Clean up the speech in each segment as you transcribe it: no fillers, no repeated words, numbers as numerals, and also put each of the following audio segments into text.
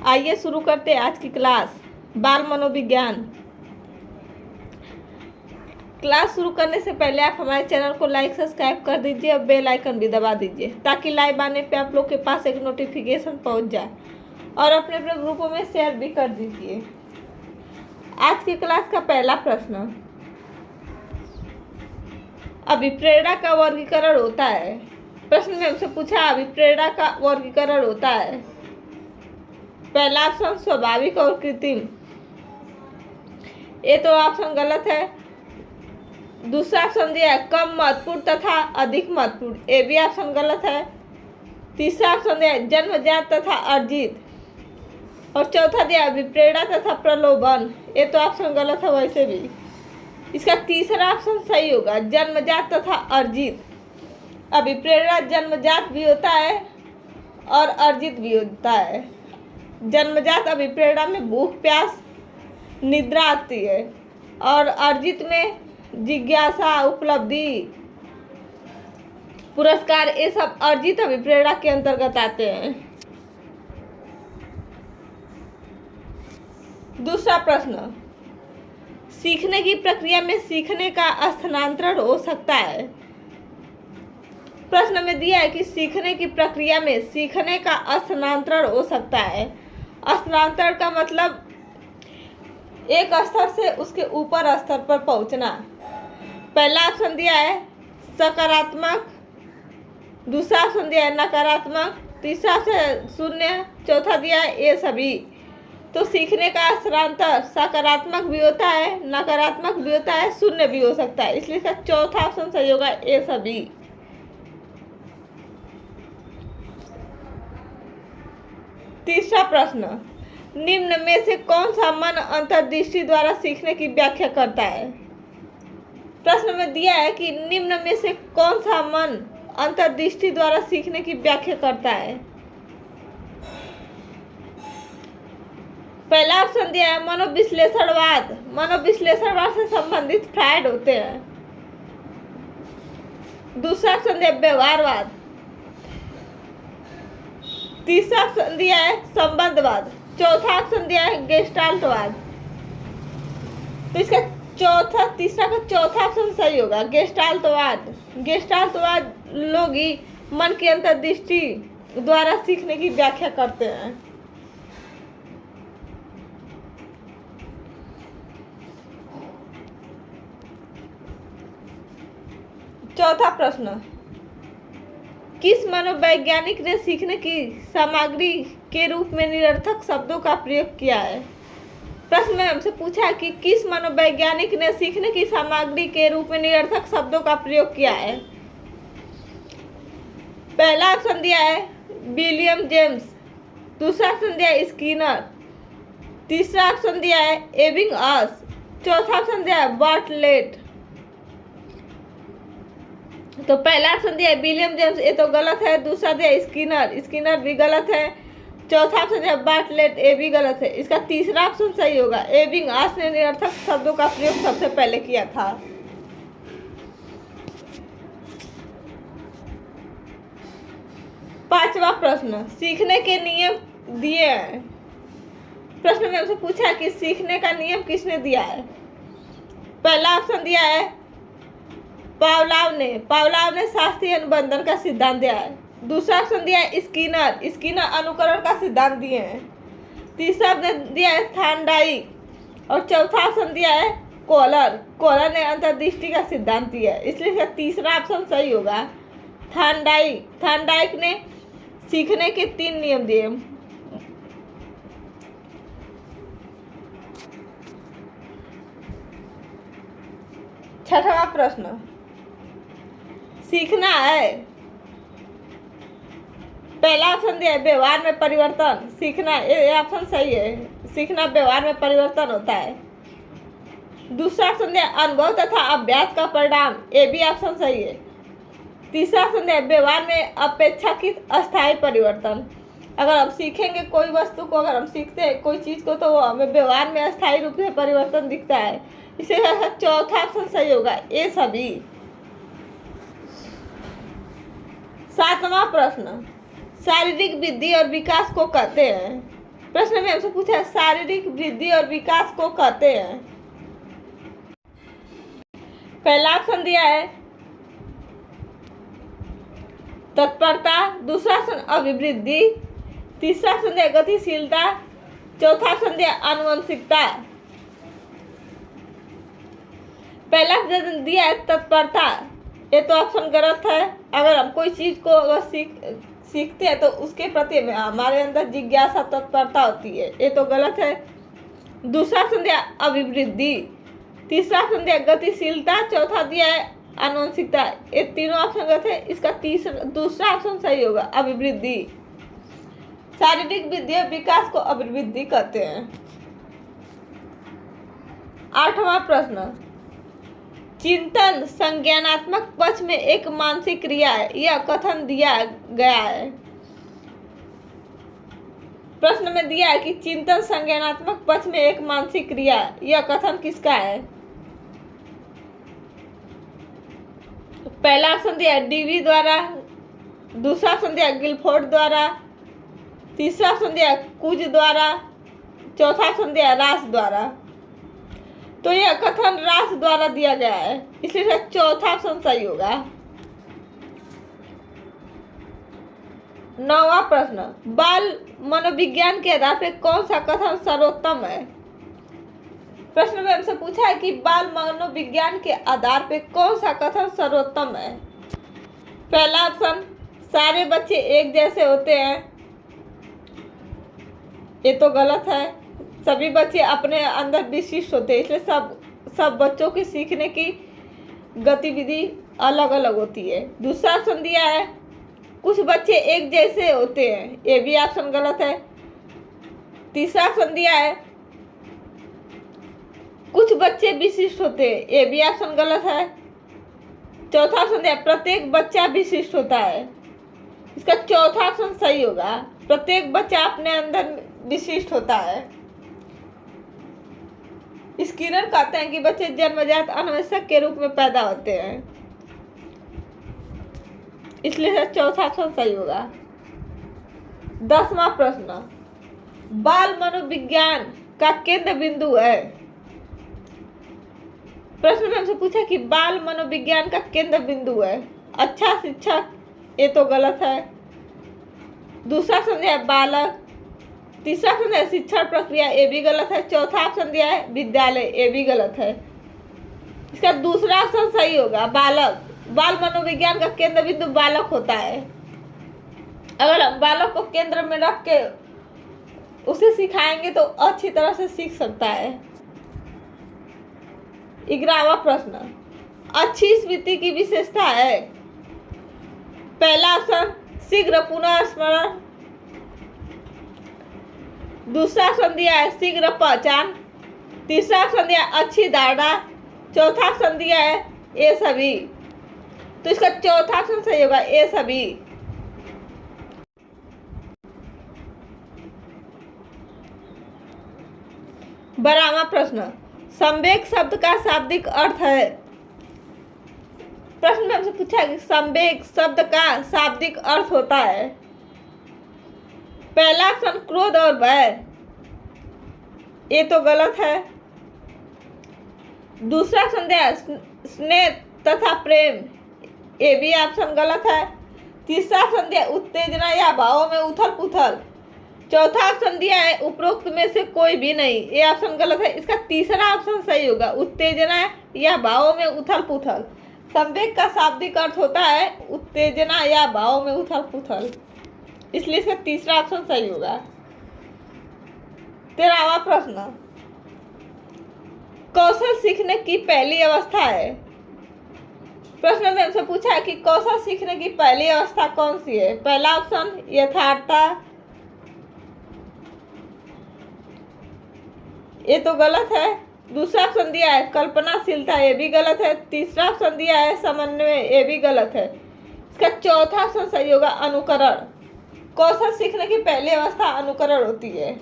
आइए शुरू करते हैं आज की क्लास बाल मनोविज्ञान। क्लास शुरू करने से पहले आप हमारे चैनल को लाइक सब्सक्राइब कर दीजिए और बेल आइकन भी दबा दीजिए ताकि लाइव आने पे आप लोग के पास एक नोटिफिकेशन पहुंच जाए और अपने अपने ग्रुपों में शेयर भी कर दीजिए। आज की क्लास का पहला प्रश्न, अभिप्रेरणा का वर्गीकरण होता है। प्रश्न में हमसे पूछा अभिप्रेरणा का वर्गीकरण होता है। पहला ऑप्शन स्वाभाविक और कृत्रिम, ये तो ऑप्शन गलत है। दूसरा ऑप्शन दिया है कम महत्वपूर्ण तथा अधिक महत्वपूर्ण, ये भी ऑप्शन गलत है। तीसरा ऑप्शन दिया है जन्मजात तथा अर्जित, और चौथा दिया है अभिप्रेरणा तथा प्रलोभन, ये तो ऑप्शन गलत है वैसे भी। इसका तीसरा ऑप्शन सही होगा, जन्मजात तथा अर्जित। अभिप्रेरणा जन्मजात भी होता है और अर्जित भी होता है। जन्मजात अभिप्रेरणा में भूख प्यास निद्रा आती है और अर्जित में जिज्ञासा उपलब्धि पुरस्कार, ये सब अर्जित अभिप्रेरणा के अंतर्गत आते हैं। दूसरा प्रश्न, सीखने की प्रक्रिया में सीखने का स्थानांतरण हो सकता है। प्रश्न में दिया है कि सीखने की प्रक्रिया में सीखने का स्थानांतरण हो सकता है। स्थानांतरण का मतलब एक स्तर से उसके ऊपर स्तर पर पहुंचना। पहला ऑप्शन दिया है सकारात्मक, दूसरा ऑप्शन दिया है नकारात्मक, तीसरा ऑप्शन शून्य, चौथा दिया है ये सभी। तो सीखने का स्थानांतर सकारात्मक भी होता है, नकारात्मक भी होता है, शून्य भी हो सकता है, इसलिए इसका चौथा ऑप्शन सही होगा ये सभी। तीसरा प्रश्न, निम्न में से कौन सा मन अंतर्दृष्टि द्वारा सीखने की व्याख्या करता है। प्रश्न में दिया है कि निम्न में से कौन सा मन अंतर्दृष्टि द्वारा सीखने की व्याख्या करता है। पहला ऑप्शन दिया है मनोविश्लेषणवाद, मनोविश्लेषणवाद से संबंधित फ्रायड होते हैं। दूसरा ऑप्शन दिया व्यवहारवाद, तीसरा ऑप्शन दिया है संबंधवाद, चौथा ऑप्शन दिया है गेस्टाल्टवाद। तो इसका तीसरा का चौथा ऑप्शन सही होगा गेस्टाल्टवाद। गेस्टाल्टवाद लोग ही मन की अंतर्दृष्टि द्वारा सीखने की व्याख्या करते हैं। चौथा प्रश्न, किस मनोवैज्ञानिक ने सीखने की सामग्री के रूप में निरर्थक शब्दों का प्रयोग किया है। प्रश्न में हमसे पूछा कि किस मनोवैज्ञानिक ने सीखने की सामग्री के रूप में निरर्थक शब्दों का प्रयोग किया है। पहला ऑप्शन दिया है विलियम जेम्स, दूसरा ऑप्शन दिया है स्किनर, तीसरा ऑप्शन दिया है एबिंगहॉस, चौथा ऑप्शन दिया है बार्टलेट। तो पहला ऑप्शन दिया है विलियम जेम्स, ये तो गलत है। दूसरा दिया है स्किनर, स्किनर भी गलत है। चौथा ऑप्शन दिया बार्टलेट, ये भी गलत है। इसका तीसरा ऑप्शन सही होगा, एबिंगहॉस ने निरर्थक शब्दों का प्रयोग सबसे पहले किया था। पांचवा प्रश्न, सीखने के नियम दिए हैं। प्रश्न में हमसे पूछा कि सीखने का नियम किसने दिया है। पहला ऑप्शन दिया है पावलाव ने शास्त्रीय अनुबंधन का सिद्धांत दिया है। दूसरा ऑप्शन दिया है स्किनर अनुकरण का सिद्धांत दिए हैं। तीसरा ऑप्शन दिया है थार्नडाइक और चौथा ऑप्शन दिया है कोहलर ने अंतर्दृष्टि का सिद्धांत दिया है, इसलिए इसका तीसरा ऑप्शन सही होगा थार्नडाइक ने सीखने के 3 नियम दिए। छठवां प्रश्न, सीखना है। पहला ऑप्शन दिया है व्यवहार में परिवर्तन, सीखना ये ऑप्शन सही है, सीखना व्यवहार में परिवर्तन होता है। दूसरा ऑप्शन दिया अनुभव तथा अभ्यास का परिणाम, ये भी ऑप्शन सही है। तीसरा ऑप्शन दिया व्यवहार में अपेक्षाकृत अस्थायी परिवर्तन, अगर हम सीखेंगे कोई वस्तु को, अगर हम सीखते हैं कोई चीज़ को तो हमें व्यवहार में अस्थायी रूप से परिवर्तन दिखता है, इसलिए चौथा ऑप्शन सही होगा ये सभी। सातवां प्रश्न, शारीरिक वृद्धि और विकास को कहते हैं। प्रश्न में हमसे पूछा है शारीरिक वृद्धि और विकास को कहते हैं। पहला ऑप्शन दिया है तत्परता, दूसरा ऑप्शन अभिवृद्धि, तीसरा ऑप्शन दिया गतिशीलता, चौथा ऑप्शन दिया आनुवंशिकता। पहला ऑप्शन दिया है तत्परता, ये तो ऑप्शन गलत है। अगर हम कोई चीज को अगर सीखते हैं तो उसके प्रति हमारे अंदर जिज्ञासा तत्परता होती है, ये तो गलत है। दूसरा ऑप्शन दिया अभिवृद्धि, तीसरा ऑप्शन दिया गतिशीलता, चौथा दिया है आनुवंशिकता। ये तीनों ऑप्शन गलत है, इसका दूसरा ऑप्शन सही होगा अभिवृद्धि। शारीरिक वृद्धि और विकास को अभिवृद्धि कहते हैं। 8वां प्रश्न, चिंतन संज्ञानात्मक पक्ष में एक मानसिक क्रिया है, यह कथन दिया गया है। प्रश्न में दिया है कि चिंतन संज्ञानात्मक पक्ष में एक मानसिक क्रिया, यह कथन किसका है? पहला ऑप्शन दिया डीवी द्वारा, दूसरा ऑप्शन दिया गिलफोर्ड द्वारा, तीसरा ऑप्शन दिया कुज द्वारा, चौथा ऑप्शन दिया रास द्वारा। तो यह कथन रास द्वारा दिया गया है, इसलिए चौथा ऑप्शन सही होगा। 9वां प्रश्न, बाल मनोविज्ञान के आधार पर कौन सा कथन सर्वोत्तम है? प्रश्न में हमसे पूछा है कि बाल मनोविज्ञान के आधार पर कौन सा कथन सर्वोत्तम है। पहला ऑप्शन सारे बच्चे एक जैसे होते हैं, ये तो गलत है। सभी बच्चे अपने अंदर विशिष्ट होते हैं, इसलिए सब बच्चों की सीखने की गतिविधि अलग अलग होती है। दूसरा ऑप्शन दिया है कुछ बच्चे एक जैसे होते हैं, ये भी ऑप्शन गलत है। तीसरा ऑप्शन दिया है कुछ बच्चे विशिष्ट होते हैं, ये भी ऑप्शन गलत है। चौथा ऑप्शन दिया प्रत्येक बच्चा विशिष्ट होता है, इसका चौथा ऑप्शन सही होगा। प्रत्येक बच्चा अपने अंदर विशिष्ट होता है। स्किनर कहते हैं कि बच्चे जन्मजात अन्वेषक के रूप में पैदा होते हैं, इसलिए चौथा ऑप्शन सही होगा। 10वां प्रश्न, बाल मनोविज्ञान का केंद्र बिंदु है। प्रश्न में हमसे पूछा कि बाल मनोविज्ञान का केंद्र बिंदु है अच्छा शिक्षक, ये तो गलत है। दूसरा ऑप्शन दिया है बालक, तीसरा ऑप्शन दिया है शिक्षण प्रक्रिया, ये भी गलत है। चौथा ऑप्शन दिया है विद्यालय, ये भी गलत है। इसका दूसरा ऑप्शन सही होगा बालक। बाल मनोविज्ञान का केंद्र बिंदु बालक होता है। अगर हम बालक को केंद्र में रख के उसे सिखाएंगे तो अच्छी तरह से सीख सकता है। 11वां प्रश्न, अच्छी स्मृति की विशेषता है। पहला ऑप्शन शीघ्र पुनर्स्मरण, दूसरा ऑप्शन दिया है शीघ्र पहचान, तीसरा ऑप्शन दिया है अच्छी धारणा, चौथा ऑप्शन दिया है ये सभी। तो इसका चौथा ऑप्शन सही होगा ये सभी। 12वां प्रश्न, संवेग शब्द का शाब्दिक अर्थ है। प्रश्न में हमसे पूछा कि संवेग शब्द का शाब्दिक अर्थ होता है। पहला ऑप्शन क्रोध और भय, ये तो गलत है। दूसरा ऑप्शन दिया स्नेह तथा प्रेम, ये भी ऑप्शन गलत है। तीसरा ऑप्शन दिया उत्तेजना या भावों में उथल पुथल, चौथा ऑप्शन दिया है उपरोक्त में से कोई भी नहीं, ये ऑप्शन गलत है। इसका तीसरा ऑप्शन सही होगा उत्तेजना या भावों में उथल पुथल। संवेग का शाब्दिक अर्थ होता है उत्तेजना या भावों में उथल पुथल, इसलिए इसका तीसरा ऑप्शन सही होगा। 13वां प्रश्न, कौशल सीखने की पहली अवस्था है। प्रश्न में हमसे पूछा है कि कौशल सीखने की पहली अवस्था कौन सी है। पहला ऑप्शन यथार्थता, ये तो गलत है। दूसरा ऑप्शन दिया है कल्पनाशीलता, ये भी गलत है। तीसरा ऑप्शन दिया है समन्वय, ये भी गलत है। इसका चौथा ऑप्शन सही होगा अनुकरण। कौशल सीखने की पहली अवस्था अनुकरण होती है।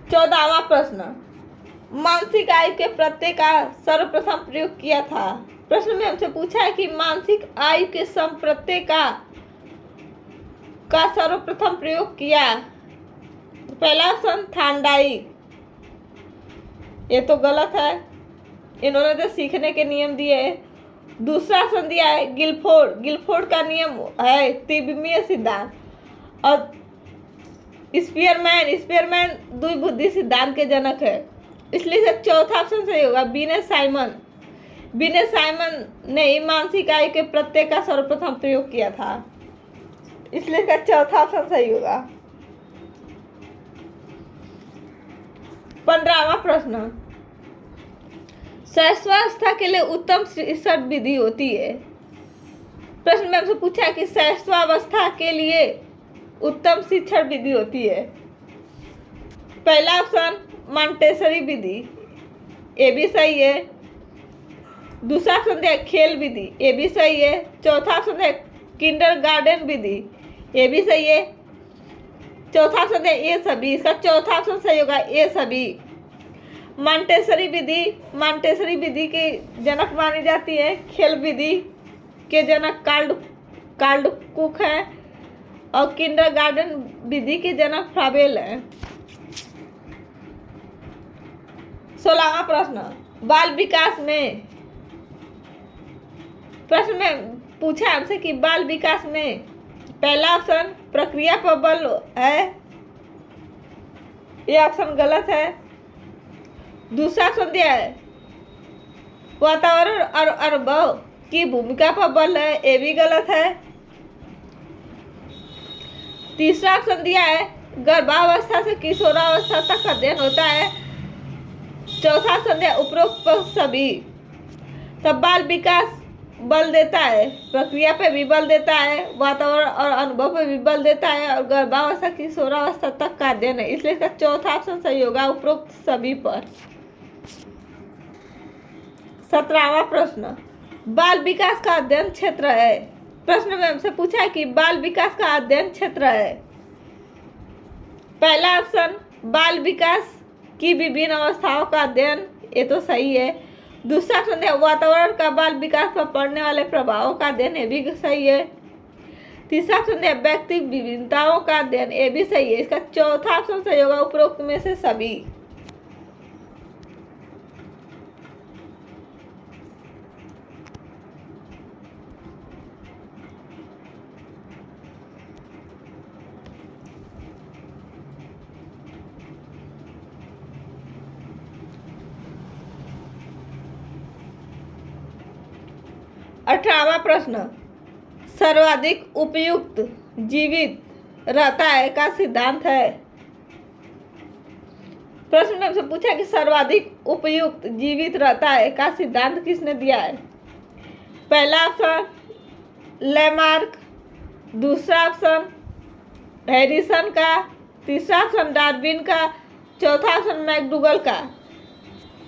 14वां प्रश्न, मानसिक आयु के प्रत्यय का सर्वप्रथम प्रयोग किया था। प्रश्न में हमसे पूछा है कि मानसिक आयु के संप्रत्यय का का सर्वप्रथम प्रयोग किया? पहला ऑप्शन थांडाइक, ये तो गलत है, इन्होंने तो सीखने के नियम दिए हैं। दूसरा ऑप्शन दिया है गिलफोर्ड, गिलफोर्ड का नियम है त्रिविमीय सिद्धांत। और स्पीयरमैन, स्पीयरमैन द्विबुद्धि सिद्धांत के जनक है, इसलिए चौथा ऑप्शन सही होगा बीने साइमन। बीने साइमन ने ही मानसिक आयु के प्रत्यय का सर्वप्रथम प्रयोग किया था, इसलिए इसका चौथा ऑप्शन सही होगा। 15वां प्रश्न, शैशवावस्था के लिए उत्तम शिक्षण विधि होती है। प्रश्न में हमसे पूछा कि शैशवावस्था के लिए उत्तम शिक्षण विधि होती है। पहला ऑप्शन मॉन्टेसरी विधि, ये भी सही है। दूसरा ऑप्शन है खेल विधि, ये भी सही है। चौथा ऑप्शन है किंडरगार्टन विधि, ये भी सही है। चौथा ऑप्शन है ये सभी, इसका चौथा ऑप्शन सही होगा ये सभी। मॉन्टेसरी विधि, मॉन्टेसरी विधि की जनक मानी जाती है। खेल विधि के जनक कार्ल कुक हैं और किंडरगार्टन विधि के जनक फ्राबेल हैं। 16वां प्रश्न, बाल विकास में, प्रश्न में पूछा हमसे कि बाल विकास में पहला ऑप्शन प्रक्रिया पर बल है, यह ऑप्शन गलत है। दूसरा ऑप्शन दिया है वातावरण और अनुभव की भूमिका पर बल है, ये भी गलत है। तीसरा ऑप्शन दिया है गर्भावस्था से किशोरावस्था तक अध्ययन होता है। चौथा ऑप्शन दिया उपरोक्त सभी। तब बाल विकास बल देता है, प्रक्रिया पे भी बल देता है, वातावरण और अनुभव पे भी बल देता है, और गर्भावस्था किशोरावस्था तक का अध्ययन है, इसलिए इसका चौथा ऑप्शन सही होगा उपरोक्त सभी पर। 17वां प्रश्न, बाल विकास का अध्ययन क्षेत्र है। प्रश्न में हमसे पूछा है कि बाल विकास का अध्ययन क्षेत्र है। पहला ऑप्शन बाल विकास की विभिन्न अवस्थाओं का अध्ययन, ये तो सही है। दूसरा ऑप्शन है वातावरण का बाल विकास पर पड़ने वाले प्रभावों का अध्ययन, ये भी सही है। तीसरा ऑप्शन है व्यक्ति विभिन्नताओं का अध्ययन, ये भी सही है। इसका चौथा ऑप्शन सही होगा उपरोक्त में से सभी। अठारहवां प्रश्न, सर्वाधिक उपयुक्त जीवित रहता है का सिद्धांत है। प्रश्न में हमसे पूछा कि सर्वाधिक उपयुक्त जीवित रहता है का सिद्धांत किसने दिया है। पहला ऑप्शन लैमार्क, दूसरा ऑप्शन हैरिसन का, तीसरा ऑप्शन डार्विन का, चौथा ऑप्शन मैकडूगल का।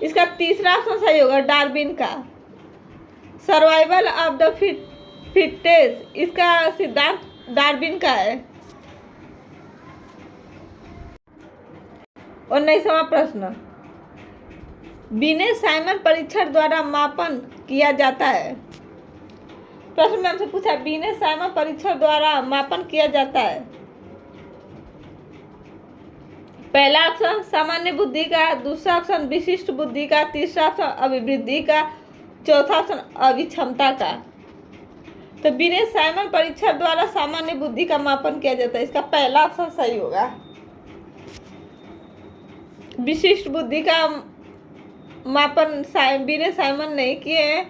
इसका तीसरा ऑप्शन सही होगा डार्विन का। सर्वाइवल ऑफ द फिटेस्ट, इसका सिद्धांत डार्विन का है। 19वां प्रश्न, बीने साइमन परीक्षण द्वारा मापन किया जाता है। प्रश्न में हमसे पूछा बीने साइमन परीक्षण द्वारा मापन किया जाता है। पहला ऑप्शन सामान्य बुद्धि का, दूसरा ऑप्शन विशिष्ट बुद्धि का, तीसरा ऑप्शन अभिवृद्धि का, चौथा ऑप्शन अभिक्षमता का। तो बीने साइमन परीक्षण द्वारा सामान्य बुद्धि का मापन किया जाता है, इसका पहला ऑप्शन सही होगा। विशिष्ट बुद्धि का मापन बीने साइमन नहीं किए हैं।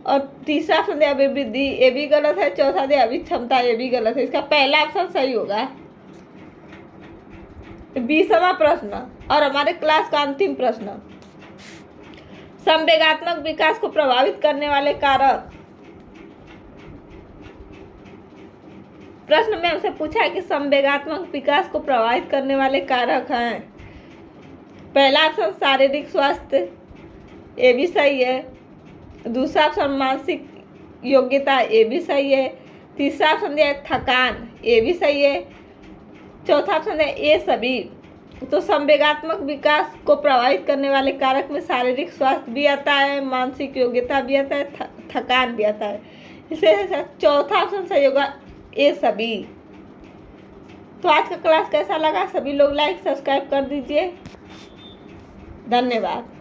और तीसरा ऑप्शन दिया अभिवृद्धि, ये भी गलत है। चौथा दिया अभिक्षमता, ये भी गलत है, इसका पहला ऑप्शन सही होगा। 20वां प्रश्न और हमारे क्लास का अंतिम प्रश्न, संवेगात्मक विकास को प्रभावित करने वाले कारक। प्रश्न में हमसे पूछा है कि संवेगात्मक विकास को प्रभावित करने वाले कारक हैं। पहला ऑप्शन शारीरिक स्वास्थ्य, ये भी सही है। दूसरा ऑप्शन मानसिक योग्यता, ये भी सही है। तीसरा ऑप्शन दिया थकान, ये भी सही है। चौथा ऑप्शन है ये सभी। तो संवेगात्मक विकास को प्रभावित करने वाले कारक में शारीरिक स्वास्थ्य भी आता है, मानसिक योग्यता भी आता है, थकान भी आता है, इसलिए चौथा ऑप्शन सही होगा ये सभी। तो आज का क्लास कैसा लगा? सभी लोग लाइक सब्सक्राइब कर दीजिए। धन्यवाद।